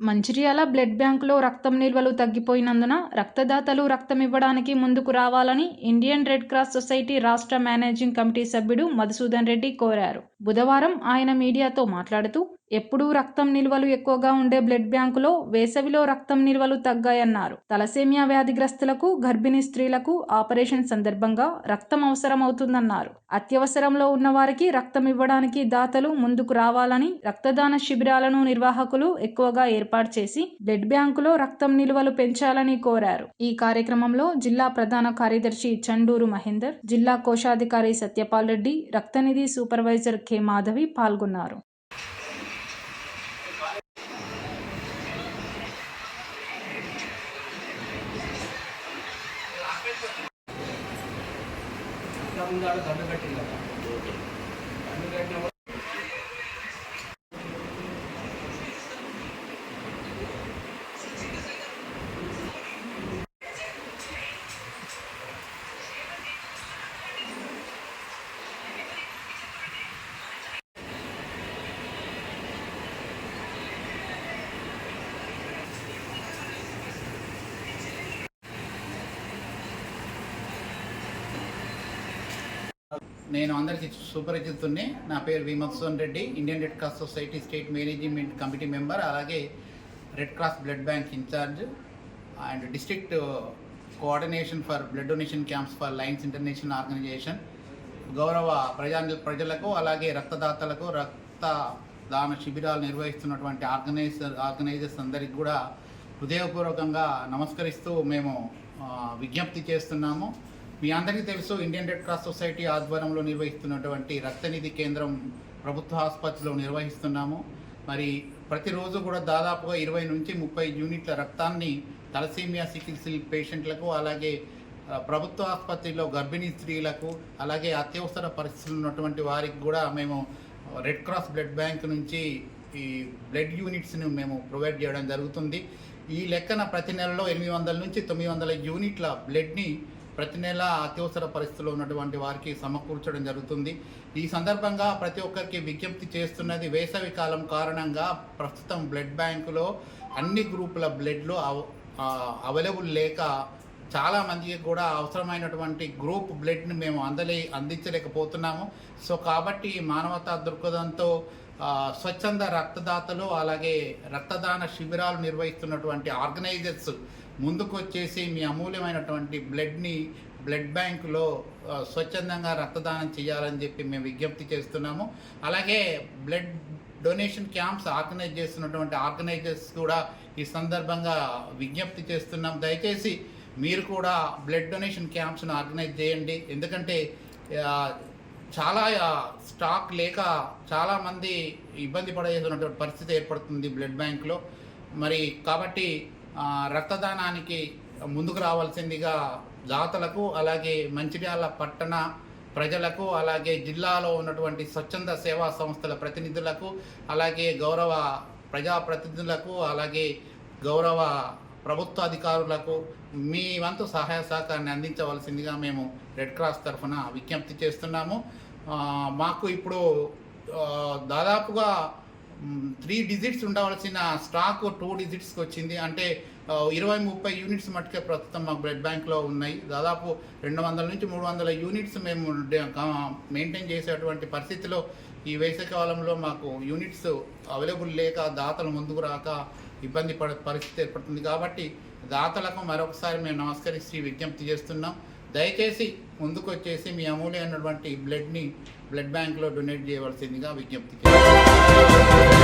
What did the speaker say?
Mancherial blood బ్యాంకులో రక్తం నిల్వలు తగ్గిపోయినందున రక్తదాతలు రక్తం ఇవ్వడానికి ముందుకు రావాలని ఇండియన్ రెడ్ క్రాస్ సొసైటీ రాష్ట్ర మేనేజింగ్ కమిటీ సభ్యుడు మధుసూదన్ రెడ్డి కోరారు. బుధవారం ఆయన మీడియాతో మాట్లాడుతూ ఎప్పుడూ రక్తం నిల్వలు ఎక్కువగా ఉండే బ్లడ్ బ్యాంకులో వేసవిలో రక్తం నిల్వలు తగ్గాయన్నారు. తలసేమియా వ్యాధిగ్రస్తులకు, గర్భిణీ స్త్రీలకు ఆపరేషన్ సందర్భంగా రక్తం అవసరమవుతుందన్నారు. అత్యవసరంలో ఉన్న వారికి రక్తం ఇవ్వడానికి దాతలు ముందుకు రావాలని, రక్తదాన శిబిరాలను నిర్వాహకులు ఎక్కువగా ఏర్పాటు చేసి బ్లడ్ బ్యాంకులో రక్తం నిల్వలు పెంచాలని కోరారు. ఈ కార్యక్రమంలో జిల్లా ప్రధాన కార్యదర్శి చండూరు మహేందర్, జిల్లా కోశాధికారి సత్యపాల్ రెడ్డి, రక్తనిధి సూపర్వైజర్ కె మాధవి పాల్గొన్నారు. నేను అందరికీ సుపరిచితుడిని. నా పేరు V Madhusudan Reddy, Indian Red Cross Society state management committee member, అలాగే Red Cross blood bank in-charge and district coordination for blood donation camps for Lions International organization. గౌరవ ప్రజలకు అలాగే రక్తదాతలకు రక్తదాన శిబిరాలు నిర్వహిస్తున్నటువంటి ఆర్గనైజర్స్ అందరికీ కూడా హృదయపూర్వకంగా నమస్కరిస్తూ మేము విజ్ఞప్తి చేస్తున్నాము. మీ అందరికీ తెలుసు, ఇండియన్ రెడ్ క్రాస్ సొసైటీ ఆధ్వర్యంలో నిర్వహిస్తున్నటువంటి రక్తనిధి కేంద్రం ప్రభుత్వ ఆసుపత్రిలో నిర్వహిస్తున్నాము. మరి ప్రతిరోజు కూడా దాదాపుగా 20 నుంచి 30 యూనిట్ల రక్తాన్ని తలసేమియా సికిల్ సెల్ పేషెంట్లకు, అలాగే ప్రభుత్వ ఆసుపత్రిలో గర్భిణీ స్త్రీలకు, అలాగే అత్యవసర పరిస్థితులు ఉన్నటువంటి వారికి కూడా మేము రెడ్ క్రాస్ బ్లడ్ బ్యాంక్ నుంచి ఈ బ్లడ్ యూనిట్స్ని మేము ప్రొవైడ్ చేయడం జరుగుతుంది. ఈ లెక్కన ప్రతి నెలలో 800 నుంచి 900 యూనిట్ల బ్లడ్ని ప్రతి నెల అత్యవసర పరిస్థితుల్లో ఉన్నటువంటి వారికి సమకూర్చడం జరుగుతుంది. ఈ సందర్భంగా ప్రతి ఒక్కరికి విజ్ఞప్తి చేస్తున్నది, వేసవి కాలం కారణంగా ప్రస్తుతం బ్లడ్ బ్యాంకులో అన్ని గ్రూపుల బ్లడ్లు అవైలబుల్ లేక చాలామందికి కూడా అవసరమైనటువంటి గ్రూప్ బ్లడ్ని మేము అందించలేకపోతున్నాము. సో కాబట్టి మానవతా దృక్పథంతో స్వచ్ఛంద రక్తదాతలు, అలాగే రక్తదాన శిబిరాలు నిర్వహిస్తున్నటువంటి ఆర్గనైజర్స్ ముందుకు వచ్చేసి మీ అమూల్యమైనటువంటి బ్లడ్ని బ్లడ్ బ్యాంకులో స్వచ్ఛందంగా రక్తదానం చేయాలని చెప్పి మేము విజ్ఞప్తి చేస్తున్నాము. అలాగే బ్లడ్ డొనేషన్ క్యాంప్స్ ఆర్గనైజ్ చేస్తున్నటువంటి ఆర్గనైజర్స్ కూడా ఈ సందర్భంగా విజ్ఞప్తి చేస్తున్నాం. దయచేసి మీరు కూడా బ్లడ్ డొనేషన్ క్యాంప్స్ను ఆర్గనైజ్ చేయండి. ఎందుకంటే చాలా స్టాక్ లేక చాలామంది ఇబ్బంది పడేస్తున్నటువంటి పరిస్థితి ఏర్పడుతుంది బ్లడ్ బ్యాంకులో. మరి కాబట్టి రక్తదానానికి ముందుకు రావాల్సిందిగా దాతలకు, అలాగే మంచిర్యాల పట్టణ ప్రజలకు, అలాగే జిల్లాలో ఉన్నటువంటి స్వచ్ఛంద సేవా సంస్థల ప్రతినిధులకు, అలాగే గౌరవ ప్రజాప్రతినిధులకు, అలాగే గౌరవ ప్రభుత్వ అధికారులకు మీ వంతు సహాయ సహకారాన్ని అందించవలసిందిగా మేము రెడ్ క్రాస్ తరఫున విజ్ఞప్తి చేస్తున్నాము. మాకు ఇప్పుడు దాదాపుగా 3 డిజిట్స్ ఉండవలసిన స్టాక్ 2 డిజిట్స్కి వచ్చింది. అంటే 20-30 యూనిట్స్ మట్టుకే ప్రస్తుతం మాకు బ్లడ్ బ్యాంక్లో ఉన్నాయి. దాదాపు 200 నుంచి 300 యూనిట్స్ మేము మెయింటైన్ చేసేటువంటి పరిస్థితిలో ఈ వేసవికాలంలో మాకు యూనిట్స్ అవైలబుల్ లేక దాతలు ముందుకు రాక ఇబ్బంది పరిస్థితి ఏర్పడుతుంది. కాబట్టి దాతలకు మరొకసారి మేము నమస్కరించి విజ్ఞప్తి చేస్తున్నాం. దయచేసి ముందుకు వచ్చేసి మీ అమూల్యమైనటువంటి బ్లడ్ని బ్లడ్ బ్యాంక్లో డొనేట్ చేయవలసిందిగా విజ్ఞప్తి చేస్తున్నాం.